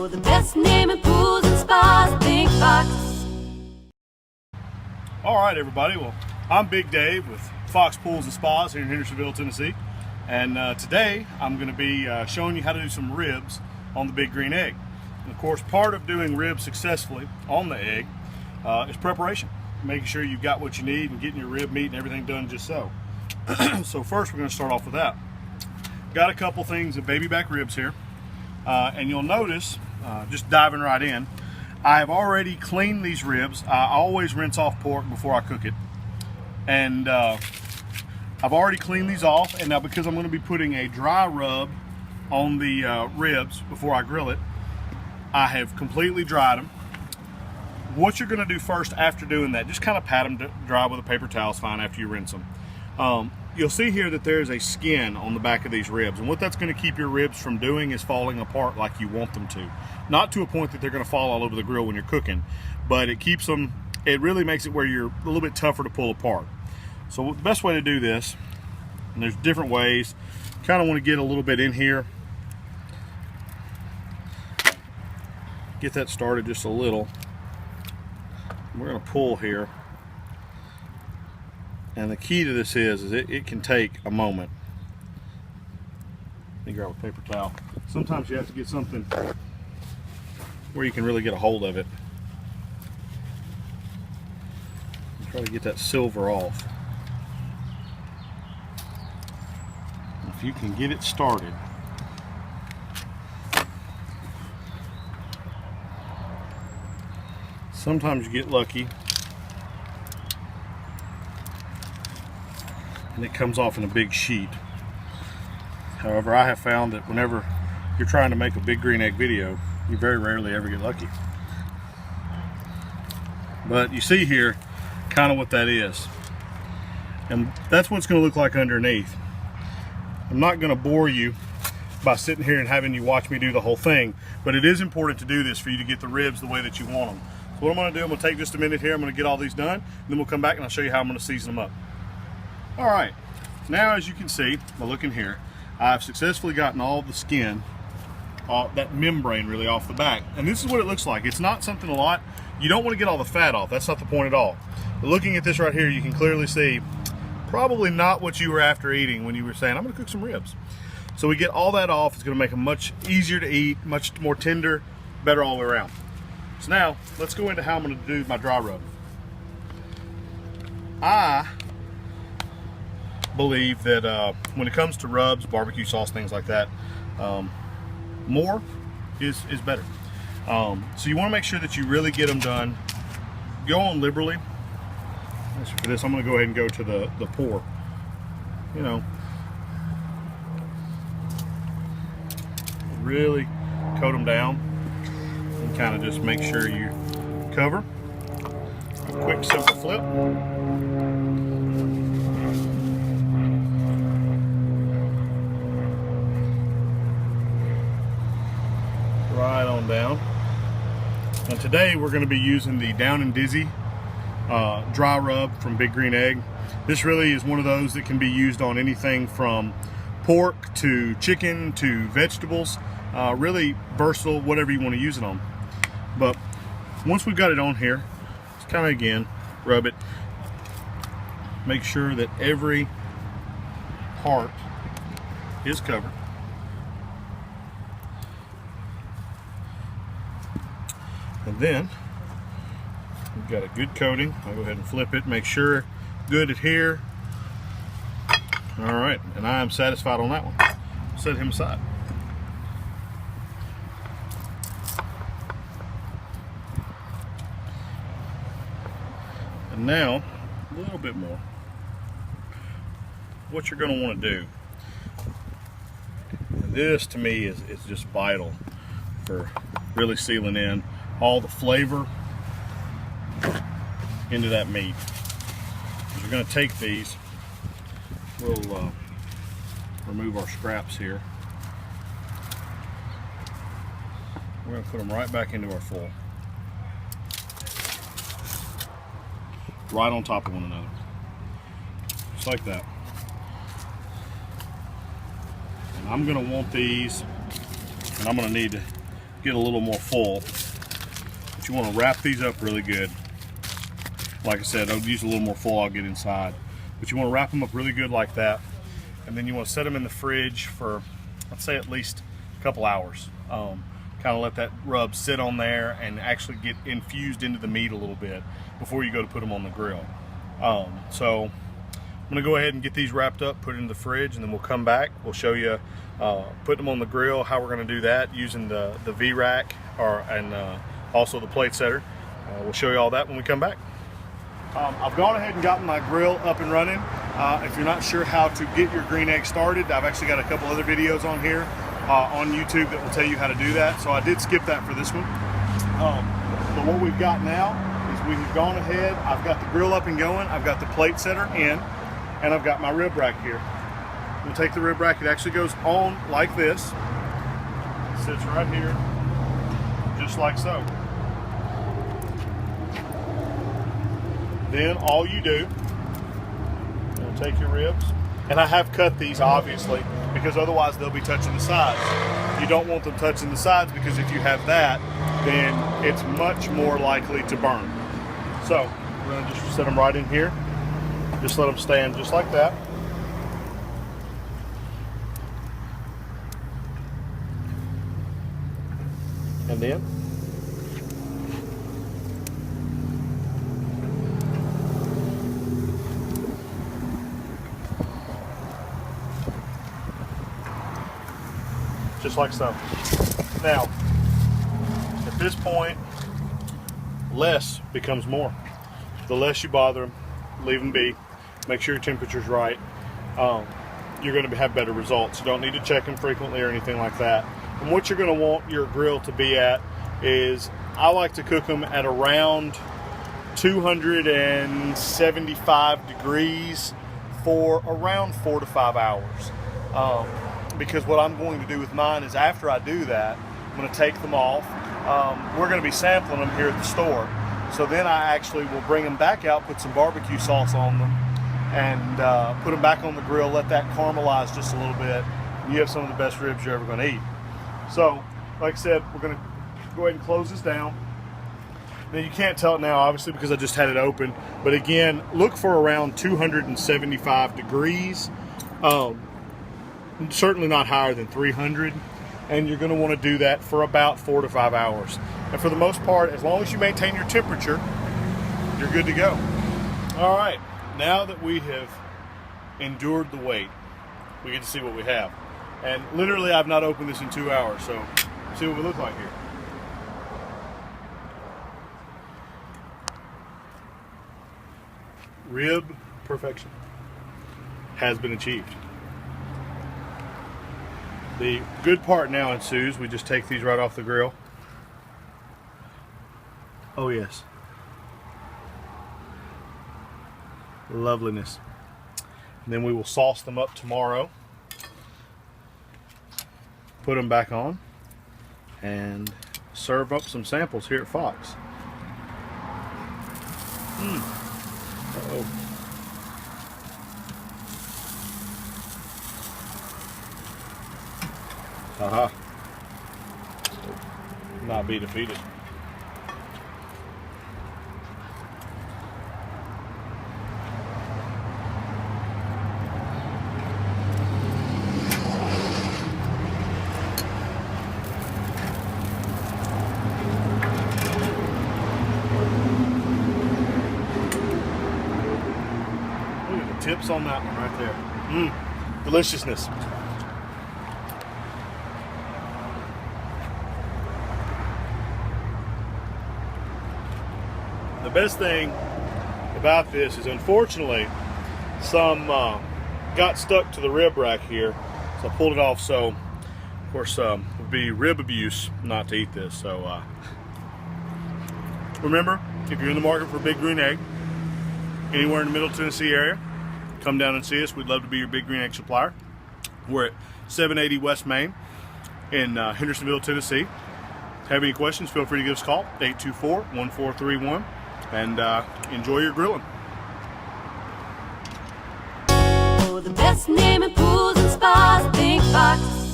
the best name in pools and spas, Big Fox. All right, everybody. Well, I'm Big Dave with Fox Pools and Spas here in Hendersonville, Tennessee. And today I'm going to be showing you how to do some ribs on the Big Green Egg. And of course, part of doing ribs successfully on the egg is preparation. Making sure you've got what you need and getting your rib meat and everything done just so. So first we're going to start off with that. Got a couple things of baby back ribs here. And you'll notice, just diving right in, I've already cleaned these ribs. I always rinse off pork before I cook it. And I've already cleaned these off. And now because I'm going to be putting a dry rub on the ribs before I grill it, I have completely dried them. What you're going to do first after doing that, just kind of pat them dry with a paper towel is fine after you rinse them. You'll see here that there's a skin on the back of these ribs, and what that's going to keep your ribs from doing is falling apart like you want them to. Not to a point that they're going to fall all over the grill when you're cooking, but it keeps them, it really makes it where you're a little bit tougher to pull apart. So the best way to do this, and there's different ways, kind of want to get a little bit in here, get that started just a little. We're going to pull here. And the key to this is it can take a moment. Let me grab a paper towel. Sometimes you have to get something where you can really get a hold of it. Try to get that silver off. If you can get it started, sometimes you get lucky and it comes off in a big sheet. However, I have found that whenever you're trying to make a Big Green Egg video, you very rarely ever get lucky. But you see here kind of what that is. And that's what it's going to look like underneath. I'm not going to bore you by sitting here and having you watch me do the whole thing, but it is important to do this for you to get the ribs the way that you want them. So what I'm going to do, I'm going to take just a minute here, I'm going to get all these done, and then we'll come back and I'll show you how I'm going to season them up. All right, now as you can see by looking here, I've successfully gotten all the skin, that membrane really off the back. And this is what it looks like. It's not something a lot. You don't want to get all the fat off. That's not the point at all. But looking at this right here, you can clearly see probably not what you were after eating when you were saying, I'm going to cook some ribs. So we get all that off. It's going to make them much easier to eat, much more tender, better all the way around. So now, let's go into how I'm going to do my dry rub. I believe that when it comes to rubs, barbecue sauce, things like that, more is better. So you want to make sure that you really get them done. Go on liberally. For this, I'm going to go ahead and go to the pour. You know, really coat them down and kind of just make sure you cover. A quick, simple flip. Right on down. And today we're going to be using the Down and Dizzy dry rub from Big Green Egg. This really is one of those that can be used on anything from pork to chicken to vegetables. Really versatile, whatever you want to use it on. But once we've got it on here, just kind of again rub it. Make sure that every part is covered. And then we've got a good coating. I'll go ahead and flip it, make sure good adhere. All right, and I am satisfied on that one. Set him aside. And now, a little bit more. What you're going to want to do, this to me is just vital for really sealing in all the flavor into that meat. We're going to take these, we'll remove our scraps here. We're going to put them right back into our foil, right on top of one another, just like that. And I'm going to want these, and I'm going to need to get a little more full. But you want to wrap these up really good. Like I said, I'll use a little more full, I'll get inside. But you want to wrap them up really good like that. And then you want to set them in the fridge for, let's say, at least a couple hours. Kind of let that rub sit on there and actually get infused into the meat a little bit before you go to put them on the grill. So I'm going to go ahead and get these wrapped up, put it in the fridge, and then we'll come back. We'll show you putting them on the grill, how we're going to do that using the V-Rack and also the plate setter. We'll show you all that when we come back. I've gone ahead and gotten my grill up and running. If you're not sure how to get your green egg started, I've actually got a couple other videos on here on YouTube that will tell you how to do that. So I did skip that for this one. But what we've got now is we've gone ahead, I've got the grill up and going, I've got the plate setter in, and I've got my rib rack here. We'll take the rib rack, it actually goes on like this. It sits right here, just like so. Then all you do, you'll take your ribs, and I have cut these obviously because otherwise they'll be touching the sides. You don't want them touching the sides because if you have that, then it's much more likely to burn. So we're gonna just set them right in here. Just let them stand just like that. And then just like so. Now, at this point, less becomes more. The less you bother them, leave them be, make sure your temperature's right, you're going to have better results. You don't need to check them frequently or anything like that. And what you're going to want your grill to be at is, I like to cook them at around 275 degrees for around 4 to 5 hours. Because what I'm going to do with mine is after I do that, I'm going to take them off. We're going to be sampling them here at the store. So then I actually will bring them back out, put some barbecue sauce on them, and put them back on the grill, let that caramelize just a little bit. And you have some of the best ribs you're ever going to eat. So, like I said, we're going to go ahead and close this down. Now you can't tell it now, obviously, because I just had it open. But again, look for around 275 degrees. Certainly not higher than 300, and you're going to want to do that for about 4 to 5 hours. And for the most part, as long as you maintain your temperature, you're good to go. All right, now that we have endured the wait, we get to see what we have. And literally, I've not opened this in 2 hours, so see what we look like here. Rib perfection has been achieved. The good part now ensues. We just take these right off the grill. Oh yes. Loveliness. And then we will sauce them up tomorrow. Put them back on. And serve up some samples here at Fox. Uh-oh. Aha. Not be defeated. Look at the tips on that one right there. Deliciousness. The best thing about this is, unfortunately, some got stuck to the rib rack here, so I pulled it off. So, of course, it would be rib abuse not to eat this. So, remember, if you're in the market for a big green egg, anywhere in the Middle Tennessee area, come down and see us. We'd love to be your big green egg supplier. We're at 780 West Main in Hendersonville, Tennessee. Have any questions, feel free to give us a call, 824-1431. And enjoy your grilling. For the best name in pools and spas, think Fox.